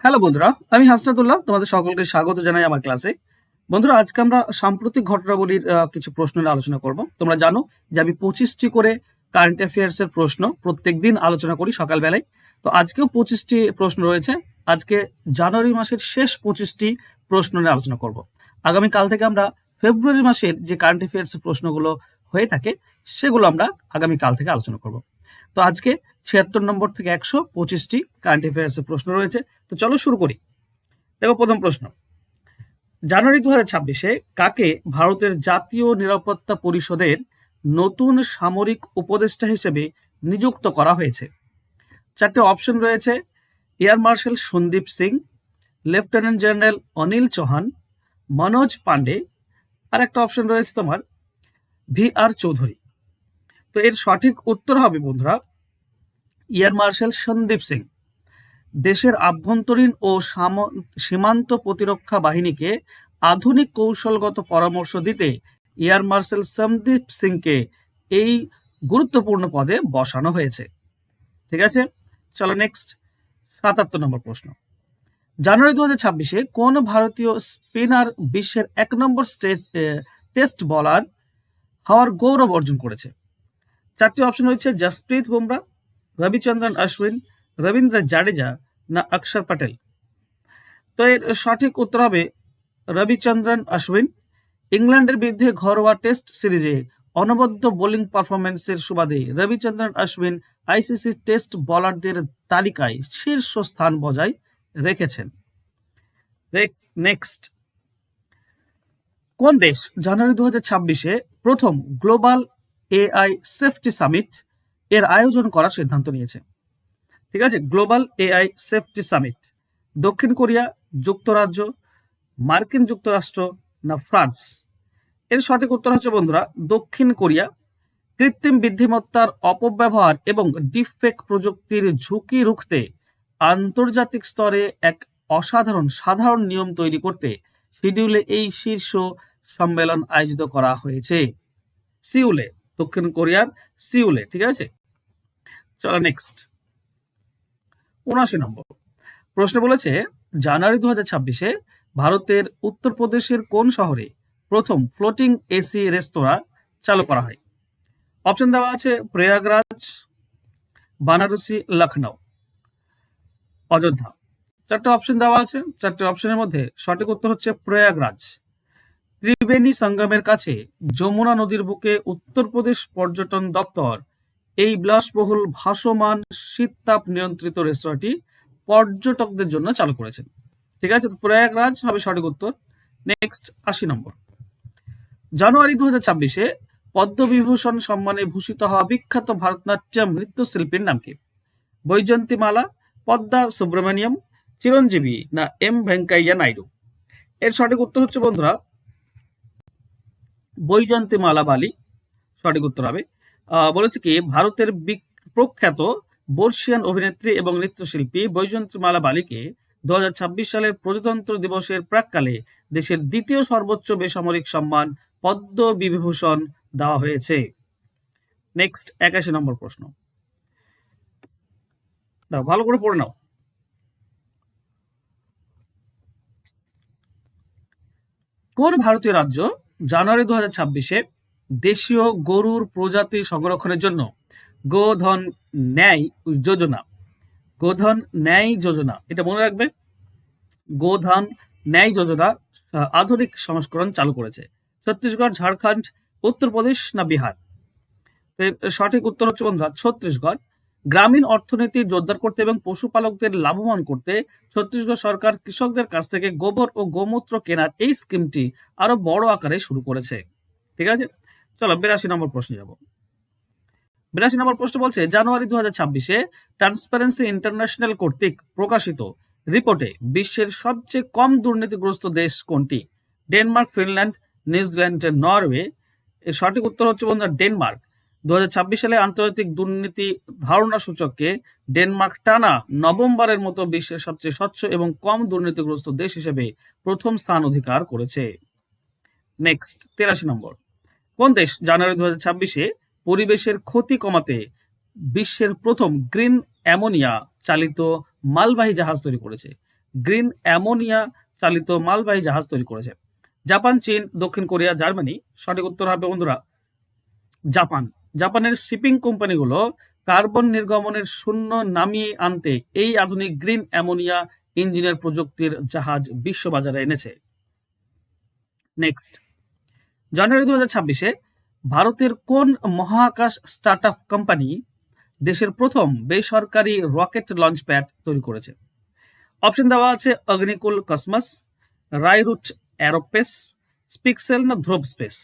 Hello বন্ধুরা, আমি হাসনাতুল্লাহ। তোমাদের সকলকে স্বাগত জানাই আমার ক্লাসে। বন্ধুরা, আজকে আমরা সাম্প্রতিক ঘটনাবলীর কিছু প্রশ্ন নিয়ে আলোচনা করব। তোমরা জানো যে আমি 25টি করে কারেন্ট অ্যাফেয়ার্স এর প্রশ্ন প্রত্যেকদিন আলোচনা করি সকালবেলায়। তো আজকেও 25টি প্রশ্ন রয়েছে। আজকে জানুয়ারি মাসের শেষ 25টি প্রশ্ন নিয়ে আলোচনা করব। আগামীকাল থেকে আমরা ফেব্রুয়ারি মাসের যে কারেন্ট অ্যাফেয়ার্স এর প্রশ্নগুলো হয়ে থাকে সেগুলো আমরা আগামীকাল থেকে আলোচনা করব। তো আজকে 76 নম্বর থেকে 125টি কারেন্ট অ্যাফেয়ার্স এর প্রশ্ন রয়েছে। তো চলো শুরু করি। দেখো, প্রথম প্রশ্ন, জানুয়ারি 2026-এ কাকে ভারতের জাতীয় নিরাপত্তা পরিষদের নতুন সামরিক উপদেষ্টা হিসেবে নিযুক্ত করা হয়েছে? চারটে অপশন রয়েছে: air marshal Sandeep Singh, lieutenant general Anil Chauhan, Manoj Pande, আর একটা অপশন রয়েছে তোমার VR চৌধুরী। তো এর সঠিক উত্তর হবে বন্ধুরা এয়ার মার্শাল সন্দীপ সিং। দেশের আভ্যন্তরীণ ও সীমান্ত প্রতিরক্ষা বাহিনীকে আধুনিক কৌশলগত পরামর্শ দিতে এয়ার মার্শাল সন্দীপ সিংকে এই গুরুত্বপূর্ণ পদে বসানো হয়েছে। ঠিক আছে, চলো নেক্সট 77 নম্বর প্রশ্ন। জানুয়ারি 2026-এ কোন ভারতীয় স্পিনার বিশ্বের 1 নম্বর টেস্ট বোলার হওয়ার গৌরব অর্জন করেছে? চারটি অপশন রয়েছে: জসপ্রীত বুমরা, রবিচন্দ্রন অশ্বিন, রবীন্দ্র জাডেজা না অক্ষর প্যাটেল। তো এর সঠিক উত্তর হবে রবিচন্দ্রন অশ্বিন। ইংল্যান্ডের বিরুদ্ধে ঘরোয়া টেস্ট সিরিজে অনবদ্য বোলিং পারফরম্যান্সের সুবাদে রবিচন্দ্রন অশ্বিন আইসিসি টেস্ট বোলারদের তালিকায় শীর্ষ স্থান বজায় রেখেছেন। নেক্সট, কোন দেশ জানুয়ারি 2026-এ প্রথম গ্লোবাল AI সেফটি সামিট এর আয়োজন করার সিদ্ধান্ত নিয়েছে? ঠিক আছে, গ্লোবাল AI সেফটি সামিট দক্ষিণ কোরিয়া, যুক্তরাজ্য, মার্কিন যুক্তরাষ্ট্র না ফ্রান্স? এর সঠিক উত্তর হচ্ছে বন্ধুরা দক্ষিণ কোরিয়া। কৃত্রিম বুদ্ধিমত্তার অপব্যবহার এবং ডিপফেক প্রযুক্তির ঝুঁকি রুখতে আন্তর্জাতিক স্তরে এক সাধারণ নিয়ম তৈরি করতে শিডিউলে এই শীর্ষ সম্মেলন আয়োজিত করা হয়েছে সিউলে, দক্ষিণ কোরিয়ার সিউলে। ঠিক আছে, চলো নেক্সট 79 নম্বর প্রশ্ন বলেছে, জানুয়ারি 2026-এ ভারতের উত্তরপ্রদেশের কোন শহরে প্রথম ফ্লোটিং এসি রেস্তোরাঁ চালু করা হয়? অপশন দেওয়া আছে: প্রয়াগরাজ, বানারসি, লখনৌ, অযোধ্যা। চারটে অপশন দেওয়া আছে। চারটে অপশনের মধ্যে সঠিক উত্তর হচ্ছে প্রয়াগরাজ। ত্রিবেণী সঙ্গমের কাছে যমুনা নদীর বুকে উত্তরপ্রদেশ পর্যটন দপ্তর এই বিলাসবহুল ভাসমান শীততাপ নিয়ন্ত্রিত রেস্তোরাঁটি পর্যটকদের জন্য চালু করেছেন। ঠিক আছে, প্রয়াগরাজ হবে সঠিক উত্তর। নেক্সট 80 নম্বর, জানুয়ারি 2026-এ পদ্মবিভূষণ সম্মানে ভূষিত হওয়া বিখ্যাত ভারতনাট্যম নৃত্যশিল্পীর নাম কি? বৈজয়ন্তী মালা, পদ্মা সুব্রমণিয়ম, চিরঞ্জীবী না M ভেঙ্কাইয়া নাইডু? এর সঠিক উত্তর হচ্ছে বন্ধুরা বৈজয়ন্তী মালা বালি সঠিক উত্তর হবে। বলেছে কি, ভারতের প্রখ্যাত বর্ষিয়ান অভিনেত্রী এবং নৃত্যশিল্পী বৈজয়ন্তী মালা বালিকে 2026 সালের প্রজাতন্ত্র দিবসের প্রাক্কালে দেশের দ্বিতীয় সর্বোচ্চ বেসামরিক সম্মান পদ্মবিভূষণ দেওয়া হয়েছে। নেক্সট 81 নম্বর প্রশ্ন, দাও ভালো করে পড়ে নাও। কোন ভারতীয় রাজ্য জানুয়ারি 2026-এ দেশীয় গরুর প্রজাতি সংরক্ষণের জন্য গোধন ন্যায় যোজনা, এটা মনে রাখবে, গোধন ন্যায় যোজনা আধুনিক সংস্করণ চালু করেছে? ছত্তিশগড়, ঝাড়খণ্ড, উত্তরপ্রদেশ না বিহার? সঠিক উত্তর হচ্ছে বন্ধুরা ছত্তিশগড়। গ্রামীণ অর্থনীতি জোরদার করতে এবং পশুপালকদের লাভবান করতে ছত্তিশগড় সরকার কৃষকদের কাছ থেকে গোবর ও গোমূত্র কেনার এই স্কিমটি আরো বড় আকারে শুরু করেছে। ঠিক আছে, চলো 82 নম্বর প্রশ্নে যাব। 82 নম্বর প্রশ্ন বলছে, জানুয়ারি 2026-এ ট্রান্সপারেন্সি ইন্টারন্যাশনাল কর্তৃক প্রকাশিত রিপোর্টে বিশ্বের সবচেয়ে কম দুর্নীতিগ্রস্ত দেশ কোনটি? Denmark, Finland, New Zealand, Norway? এর সঠিক উত্তর হচ্ছে বন্ধুরা ডেনমার্ক। 2026 সালে আন্তর্জাতিক দুর্নীতি ধারণা সূচকে ডেনমার্ক টানা নবমবারের মতো বিশ্বের সবচেয়ে স্বচ্ছ এবং কম দুর্নীতিগ্রস্ত দেশ হিসেবে প্রথম স্থান অধিকার করেছে। নেক্সট 83 নম্বর, কোন দেশ জানুয়ারি 2026-এ পরিবেশের ক্ষতি কমাতে বিশ্বের প্রথম গ্রিন অ্যামোনিয়া চালিত মালবাহী জাহাজ তৈরি করেছে? গ্রিন অ্যামোনিয়া চালিত মালবাহী জাহাজ তৈরি করেছে? জাপান, চীন, দক্ষিণ কোরিয়া, জার্মানি? সঠিক উত্তর হবে বন্ধুরা জাপান। জাপানের শিপিং কোম্পানিগুলো কার্বন নির্গমনের শূন্য নামিয়ে আনতে এই আধুনিক গ্রিন অ্যামোনিয়া ইঞ্জিনের প্রযুক্তির জাহাজ বিশ্ববাজারে এনেছে। নেক্সট, জানুয়ারি 2026-এ ভারতের কোন মহাকাশ স্টার্টআপ কোম্পানি দেশের প্রথম বেসরকারি রকেট লঞ্চ প্যাড তৈরি করেছে? অপশন দেওয়া আছে অগ্নিকুল কসমস, রাইরুট অ্যারোস্পেস, স্পিক্সেল না ধ্রুব স্পেস।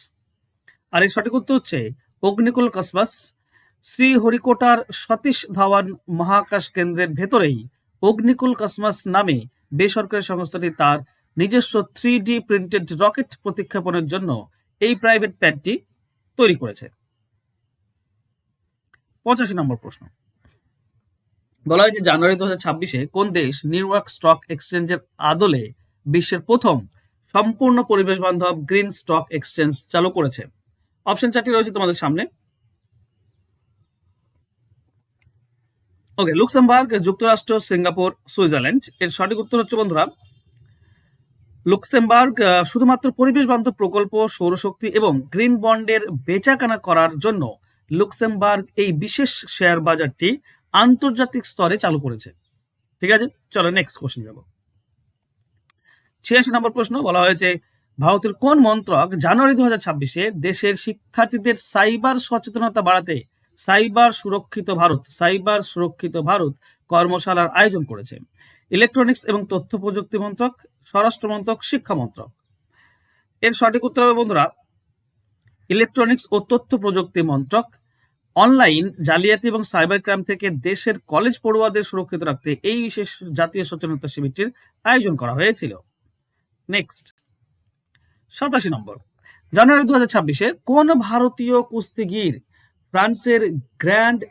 আর এর সঠিক উত্তর হচ্ছে অগ্নিকুল কসমস। শ্রীহরিকোটার সতীশ ধাওয়ান মহাকাশ কেন্দ্রের ভেতরেই অগ্নিকুল কসমস নামে বেসরকারি সংস্থাটি তার নিজস্ব 3D প্রিন্টেড রকেট প্রতিক্ষেপণের জন্য এই প্রাইভেট প্যাডটি তৈরি করেছে। 85 নম্বর প্রশ্ন, বলা হয়েছে জানুয়ারি 2026-এ কোন দেশ নিউ ইয়র্ক স্টক এক্সচেঞ্জের আদলে বিশ্বের প্রথম সম্পূর্ণ পরিবেশ বান্ধব গ্রিন স্টক এক্সচেঞ্জ চালু করেছে? অপশন 4টি রয়েছে তোমাদের সামনে। ওকে, লুক্সেমবার্গ, যুক্তরাষ্ট্র, সিঙ্গাপুর, সুইজারল্যান্ড। এর সঠিক উত্তর হচ্ছে বন্ধুরা লুক্সেমবার্গ। শুধুমাত্র পরিবেশ বান্ধব প্রকল্প, সৌরশক্তি এবং গ্রিন বন্ডের বেচাকেনা করার জন্য লুক্সেমবার্গ এই বিশেষ শেয়ার বাজারটি আন্তর্জাতিক স্তরে চালু করেছে। ঠিক আছে, চলো নেক্সট কোশ্চেন যাব। 86 নম্বর প্রশ্ন, বলা হয়েছে ভারতের কোন মন্ত্রক জানুয়ারি 2026-এ দেশের শিক্ষার্থীদের সাইবার সচেতনতা বাড়াতে সাইবার সুরক্ষিত ভারত কর্মশালার আয়োজন করেছে? ইলেকট্রনিক্স এবং তথ্য প্রযুক্তি মন্ত্রক, স্বরাষ্ট্র মন্ত্রক, শিক্ষা মন্ত্রক? এর সঠিক উত্তর হবে বন্ধুরা ইলেকট্রনিক্স ও তথ্য প্রযুক্তি মন্ত্রক। অনলাইন জালিয়াতি এবং সাইবার ক্রাইম থেকে দেশের কলেজ পড়ুয়াদের সুরক্ষিত রাখতে এই বিশেষ জাতীয় সচেতনতা শিবিরটির আয়োজন করা হয়েছিল। নেক্সট, 87 নম্বর, জানুয়ারি 2026-এ কোন ভারতীয় কুস্তিগির ফ্রান্সের গ্র্যান্ড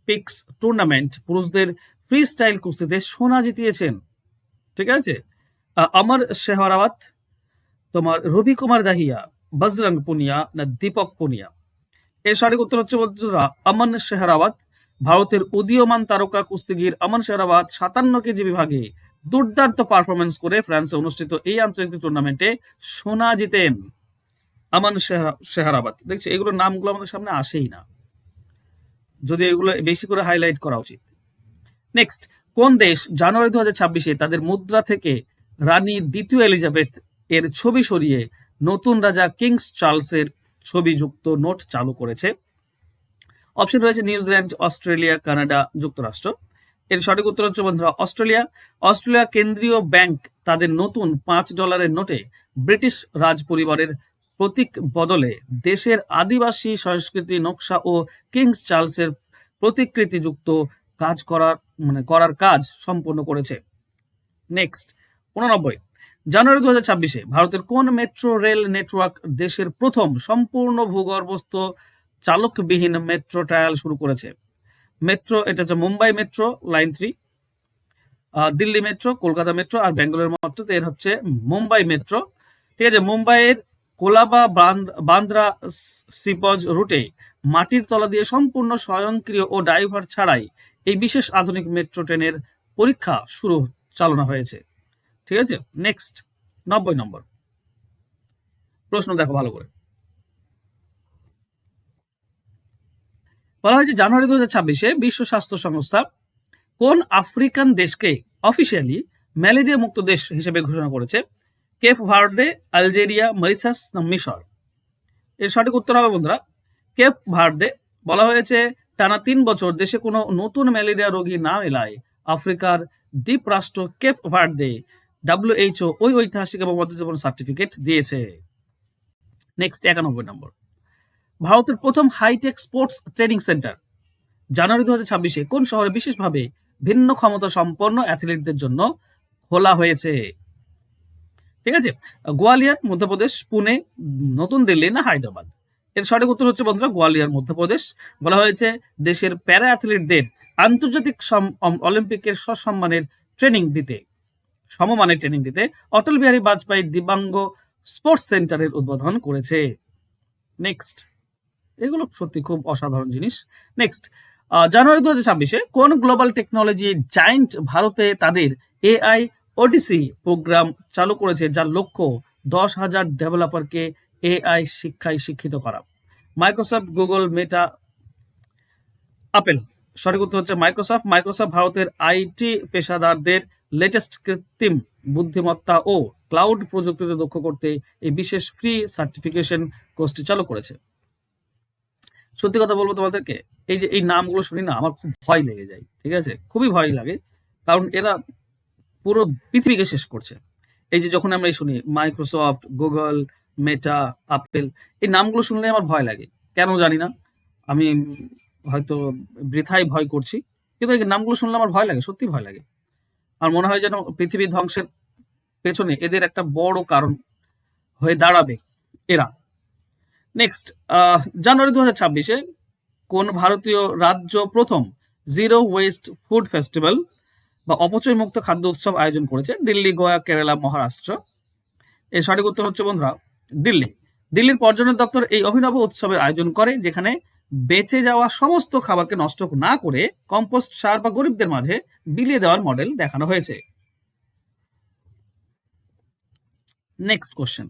পিক্স টুর্নামেন্ট পুরুষদের ফ্রি স্টাইল কুস্তিতে সোনা জিতিয়েছেন? ঠিক আছে, অমর শেহরাওয়াত, তোমার রবি কুমার দাহিয়া, বজরং পুনিয়া না দীপক পুনিয়া? এর সঠিক উত্তর হচ্ছে বন্ধুরা অমন শেহরাওয়াত। ভারতের উদীয়মান তারকা কুস্তিগির অমন শেহরাওয়াত 57 কেজি বিভাগে দুর্দান্ত পারফরমেন্স করে ফ্রান্সে অনুষ্ঠিত এই আন্তর্জাতিক টুর্নামেন্টে সোনা জিতেন। আমান শেহরাওয়াত, দেখছি এগুলোর নামগুলো আমাদের সামনে আসেই না, যদি এগুলো বেশি করে হাইলাইট করা উচিত। নেক্সট, কোন দেশ জানুয়ারি 2026-এ তাদের মুদ্রা থেকে রানী দ্বিতীয় এলিজাবেথ এর ছবি সরিয়ে নতুন রাজা কিংস চার্লসের ছবিযুক্ত নোট চালু করেছে? অপশন রয়েছে নিউজিল্যান্ড, অস্ট্রেলিয়া, কানাডা, যুক্তরাষ্ট্র। এর সঠিক উত্তর হচ্ছে বন্ধুরা অস্ট্রেলিয়া কেন্দ্রীয় ব্যাংক তাদের নতুন $5 নোটে ব্রিটিশ রাজ পরিবারের প্রতীক বদলে দেশের আদিবাসী সংস্কৃতি নকশা ও কিংস চার্লসের প্রতিকৃতিযুক্ত করার কাজ সম্পন্ন করেছে। নেক্সট, 89, জানুয়ারি 2026-এ ভারতের কোন মেট্রো রেল নেটওয়ার্ক দেশের প্রথম সম্পূর্ণ ভূগর্ভস্থ চালকবিহীন মেট্রো ট্রায়াল শুরু করেছে? মেট্রো, এটা হচ্ছে Mumbai metro line 3, Delhi metro, Kolkata metro আর ব্যাঙ্গালোর মেট্রো। এর হচ্ছে মুম্বাই মেট্রো। ঠিক আছে, মুম্বাইয়ের কোলাবা বান্দ্রা সিপজ রুটে মাটির তলা দিয়ে সম্পূর্ণ স্বয়ংক্রিয় ও ড্রাইভার ছাড়াই এই বিশেষ আধুনিক মেট্রো ট্রেনের পরীক্ষা চালনা হয়েছে। ঠিক আছে, নেক্সট, 90 নম্বর প্রশ্ন দেখো ভালো করে। বলা হয়েছে জানুয়ারি 2026-এ বিশ্ব স্বাস্থ্য সংস্থা কোন আফ্রিকান দেশকে অফিসিয়ালি ম্যালেরিয়া মুক্ত দেশ হিসেবে ঘোষণা করেছে? কেপ ভার্দে, আলজেরিয়া, মরিশাস না মিশর? এর সঠিক উত্তর হবে বন্ধুরা কেপ ভার্দে। বলা হয়েছে টানা 3 বছর দেশে কোনো নতুন ম্যালেরিয়া রোগী না এলায় আফ্রিকার দ্বীপ রাষ্ট্র কেপ ভার্দে WHO ওই ঐতিহাসিক এবং মর্যাদাপূর্ণ সার্টিফিকেট দিয়েছে। নেক্সট, 91 নম্বর, ভারতের প্রথম হাইটেক স্পোর্টস ট্রেনিং সেন্টার জানুয়ারি 2026-এ কোন শহরে বিশেষভাবে ভিন্ন ক্ষমতা সম্পন্ন অ্যাথলিটদের জন্য খোলা হয়েছে? ঠিক আছে, গোয়ালিয়র মধ্যপ্রদেশ, পুনে, নতুন দিল্লি না হায়দ্রাবাদ? এর সঠিক উত্তর হচ্ছে বন্ধুরা গোয়ালিয়র মধ্যপ্রদেশ। বলা হয়েছে দেশের প্যারা অ্যাথলিটদের আন্তর্জাতিক অলিম্পিকের সমমানের ট্রেনিং দিতে অটল বিহারী বাজপেয়ী দিব্যাঙ্গ স্পোর্টস সেন্টারের উদ্বোধন করেছে। নেক্সট, এগুলো সত্যি খুব অসাধারণ জিনিস। নেক্সট, জানুয়ারি 2026-এ কোন গ্লোবাল টেকনোলজি জায়ান্ট ভারতে তাদের AI ওডিসি প্রোগ্রাম চালু করেছে, যার লক্ষ্য 10,000 ডেভেলপারকে এআই শিক্ষায় শিক্ষিত করা? মাইক্রোসফট, গুগল, মেটা, আপেল? সঠিক উত্তর হচ্ছে মাইক্রোসফট। মাইক্রোসফট ভারতের আইটি পেশাদারদের লেটেস্ট কৃত্রিম বুদ্ধিমত্তা ও ক্লাউড প্রযুক্তিতে দক্ষ করতে এই বিশেষ ফ্রি সার্টিফিকেশন কোর্সটি চালু করেছে। সত্যি কথা বলবো তোমাদেরকে, এই যে এই নামগুলো শুনি না, আমার খুব ভয় লেগে যায়। ঠিক আছে, খুবই ভয় লাগে, কারণ এরা পুরো পৃথিবীকে শেষ করছে। এই যে যখন আমরা শুনি মাইক্রোসফট, গুগল, মেটা, আপেল, এই নামগুলো শুনলে আমার ভয় লাগে, কেন জানি না। আমি হয়তো বৃথাই ভয় করছি, কিন্তু এই নামগুলো শুনলে আমার ভয় লাগে, সত্যি ভয় লাগে। আর মনে হয় যেন পৃথিবী ধ্বংসের পেছনে এদের একটা বড় কারণ হয়ে দাঁড়াবে এরা। নেক্সট, জানুয়ারি 2026-এ কোন ভারতীয় রাজ্য প্রথম জিরো ওয়েস্ট ফুড ফেস্টিভ্যাল বা অপচয় মুক্ত খাদ্য উৎসব আয়োজন করেছে? দিল্লি, গোয়া, কেরালা, মহারাষ্ট্র? এর সঠিক উত্তর হচ্ছে বন্ধুরা দিল্লি। দিল্লির পর্যটন দপ্তর এই অভিনব উৎসবের আয়োজন করে, যেখানে বেঁচে যাওয়া সমস্ত খাবারকে নষ্ট না করে কম্পোস্ট সার বা গরিবদের মাঝে বিলিয়ে দেওয়ার মডেল দেখানো হয়েছে। নেক্সট কোশ্চেন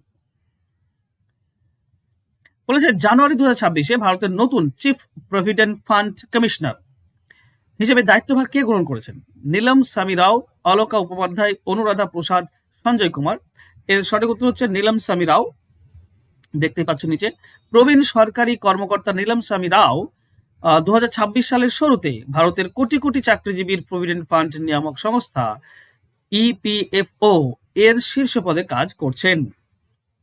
বলেছে, জানুয়ারি 2026-এ ভারতের নতুন চিফ প্রভিডেন্ট ফান্ড কমিশনার হিসেবে দায়িত্বভার কে গ্রহণ করেছেন? নীলম স্বামী রাও, অলকা উপাধ্যায়, অনুরাধা প্রসাদ, সঞ্জয় কুমার? এর সঠিক উত্তর হচ্ছে নীলম স্বামী রাও। দেখতে পাচ্ছ নিচে, প্রবীণ সরকারি কর্মকর্তা নীলম স্বামী রাও 2026 সালের শুরুতে ভারতের কোটি কোটি চাকরিজীবীর প্রভিডেন্ট ফান্ড নিয়ামক সংস্থা ইপিএফও এর শীর্ষ পদে কাজ করছেন।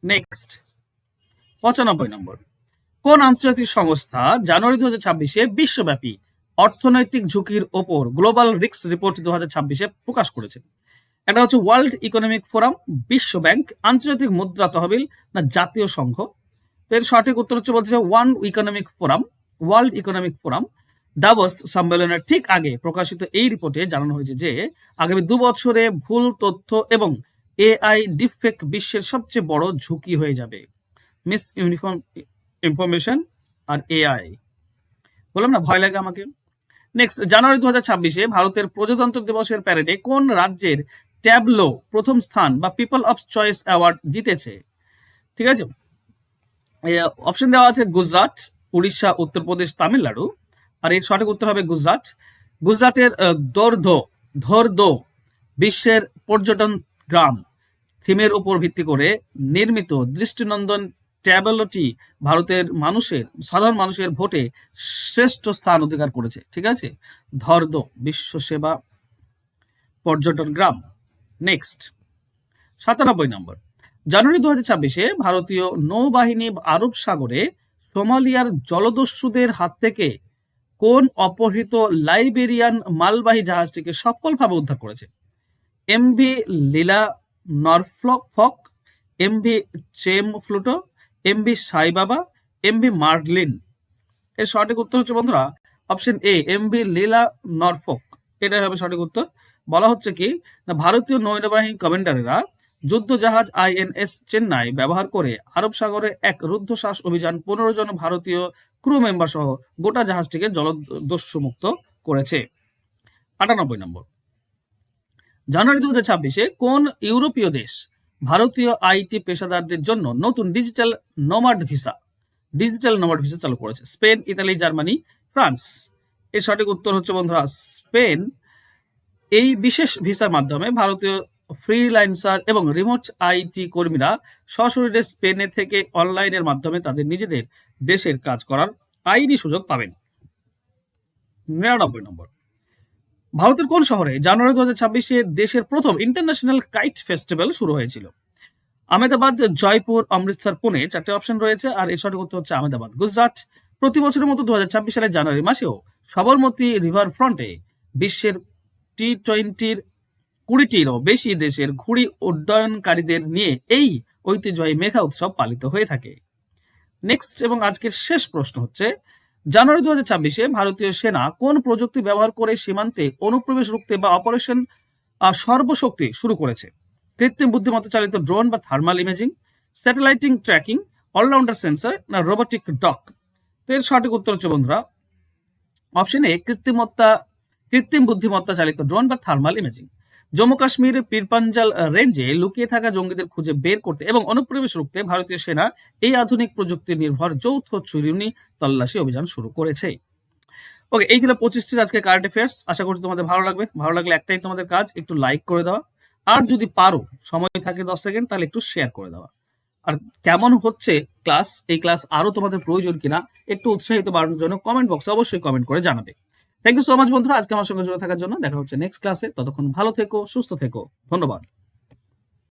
নেক্সট, 95 নম্বর, কোন আন্তর্জাতিক সংস্থা জানুয়ারি 2026-এ বিশ্বব্যাপী অর্থনৈতিক ঝুঁকির ওপর গ্লোবাল রিস্ক রিপোর্ট 2026-এ প্রকাশ করেছে? একটা হচ্ছে ওয়ার্ল্ড ইকোনমিক ফোরাম, বিশ্ব ব্যাংক, আন্তর্জাতিক মুদ্রা তহবিল, না জাতীয় সংঘ? এর সঠিক উত্তর হচ্ছে বলছে world economic forum. World economic forum Davos সম্মেলনের ঠিক আগে প্রকাশিত এই রিপোর্টে জানানো হয়েছে যে আগামী 2 বছরে ভুল তথ্য এবং এআই ডিফেক্ট বিশ্বের সবচেয়ে বড় ঝুঁকি হয়ে যাবে। মিস ইনফরমেশন আর এআই, বললাম না ভয় লাগে আমাকে। নেক্সট, জানুয়ারি 2026-এ ভারতের প্রজাতন্ত্র দিবসের প্যারেডে কোন রাজ্যের ট্যাবলো প্রথম স্থান বা পিপল অফ চয়েস অ্যাওয়ার্ড জিতেছে? ঠিক আছে, অপশন দেওয়া আছে গুজরাট, উড়িষ্যা, উত্তরপ্রদেশ, তামিলনাড়ু। আর এর সঠিক উত্তর হবে গুজরাট। গুজরাটের ধর্দো বিশ্বের পর্যটন গ্রাম থিমের উপর ভিত্তি করে নির্মিত দৃষ্টিনন্দন ট্যাবলোটি ভারতের সাধারণ মানুষের ভোটে শ্রেষ্ঠ স্থান অধিকার করেছে। ঠিক আছে, ধর্দো বিশ্ব সেবা পর্যটন গ্রাম। নেক্সট, 97 নম্বর, জানুয়ারি 2026-এ ভারতীয় নৌবাহিনী আরব সাগরে সোমালিয়ার জলদস্যুদের হাত থেকে কোন অপহৃত লাইবেরিয়ান মালবাহী জাহাজটিকে সফলভাবে উদ্ধার করেছে? MV Leela Norfolk, MV Chem Pluto, MV Saibaba, MV Marlin? এর সঠিক উত্তর হচ্ছে বন্ধুরা option A, MV Leela Norfolk. এটাই হবে সঠিক উত্তর। বলা হচ্ছে কি না, ভারতীয় নৌবাহিনী কমান্ডারেরা যুদ্ধ জাহাজ আইএনএস চেন্নাই ব্যবহার করে আরব সাগরে এক রুদ্ধশ্বাস অভিযান 15 জন ভারতীয় ক্রু মেম্বার সহ গোটা জাহাজটিকে জলদস্যু মুক্ত করেছে। 98 নম্বর, জানুয়ারি 2026-এ কোন ইউরোপীয় দেশ ভারতীয় আইটি পেশাদারদের জন্য নতুন ডিজিটাল নোমাড ভিসা চালু করেছে? Spain, Italy, Germany, France? এর সঠিক উত্তর হচ্ছে বন্ধুরা স্পেন। এই বিশেষ ভিসার মাধ্যমে ভারতীয় ফ্রিল্যান্সার এবং রিমোট আইটি কর্মীরা সশরীরে স্পেনে থেকে অনলাইনের মাধ্যমে তাদের নিজেদের দেশের কাজ করার আইনি সুযোগ পাবেন। 99 নম্বর, ভারতের কোন শহরে জানুয়ারি 2026-এ দেশের প্রথম ইন্টারন্যাশনাল কাইট ফেস্টিভ্যাল শুরু হয়েছিল? আহমেদাবাদ, জয়পুর, অমৃতসর, পুনে? 4টে অপশন রয়েছে, আর এর সঠিক উত্তর হচ্ছে আহমেদাবাদ। গুজরাট। প্রতি বছরের মতো 2026 সালের জানুয়ারি মাসেও সবরমতী রিভার ফ্রন্টে বিশ্বের T20-র 20টিরও বেশি দেশের ঘুড়ি উড্ডয়নকারীদের নিয়ে এই ঐতিহ্যবাহী মেঘা উৎসব পালিত হয়ে থাকে। নেক্সট এবং আজকের শেষ প্রশ্ন হচ্ছে, জানুয়ারি 2026-এ ভারতীয় সেনা কোন প্রযুক্তি ব্যবহার করে সীমান্তে অনুপ্রবেশ রুখতে বা অপারেশন সর্বশক্তি শুরু করেছে? কৃত্রিম বুদ্ধিমত্তা চালিত ড্রোন বা থার্মাল ইমেজিং, স্যাটেলাইটিং ট্র্যাকিং, অলরাউন্ডার সেন্সর, না রোবোটিক ডক? তো এর সঠিক উত্তর হচ্ছে বন্ধুরা অপশন এ, কৃত্রিম বুদ্ধিমত্তা চালিত ড্রোন বা থার্মাল ইমেজিং। জম্মু কাশ্মীরের পীরপাঞ্জাল রেঞ্জে লুকিয়ে থাকা জঙ্গিদের খুঁজে বের করতে এবং অনুপ্রবেশ রুখতে ভারতীয় সেনা এই আধুনিক প্রযুক্তি নির্ভর যৌথ চুরুনি তল্লাশি অভিযান শুরু করেছে। ওকে, এই ছিল 25টির আজকে কারেন্ট অ্যাফেয়ার্স। আশা করছি তোমাদের ভালো লাগবে। ভালো লাগলে একটাই তোমাদের কাজ, একটু লাইক করে দেওয়া, আর যদি পারো সময় থাকে 10 সেকেন্ড তাহলে একটু শেয়ার করে দেওয়া। আর কেমন হচ্ছে ক্লাস, এই ক্লাস আরো তোমাদের প্রয়োজন কিনা একটু উৎসাহিত বাড়ানোর জন্য কমেন্ট বক্সে অবশ্যই কমেন্ট করে জানাবে। থ্যাংক ইউ সো মাচ বন্ধুরা আজকে আমার সঙ্গে জুড়ে থাকার জন্য। দেখা হচ্ছে নেক্সট ক্লাসে। ততক্ষণ ভালো থেকো, সুস্থ থেকো। ধন্যবাদ।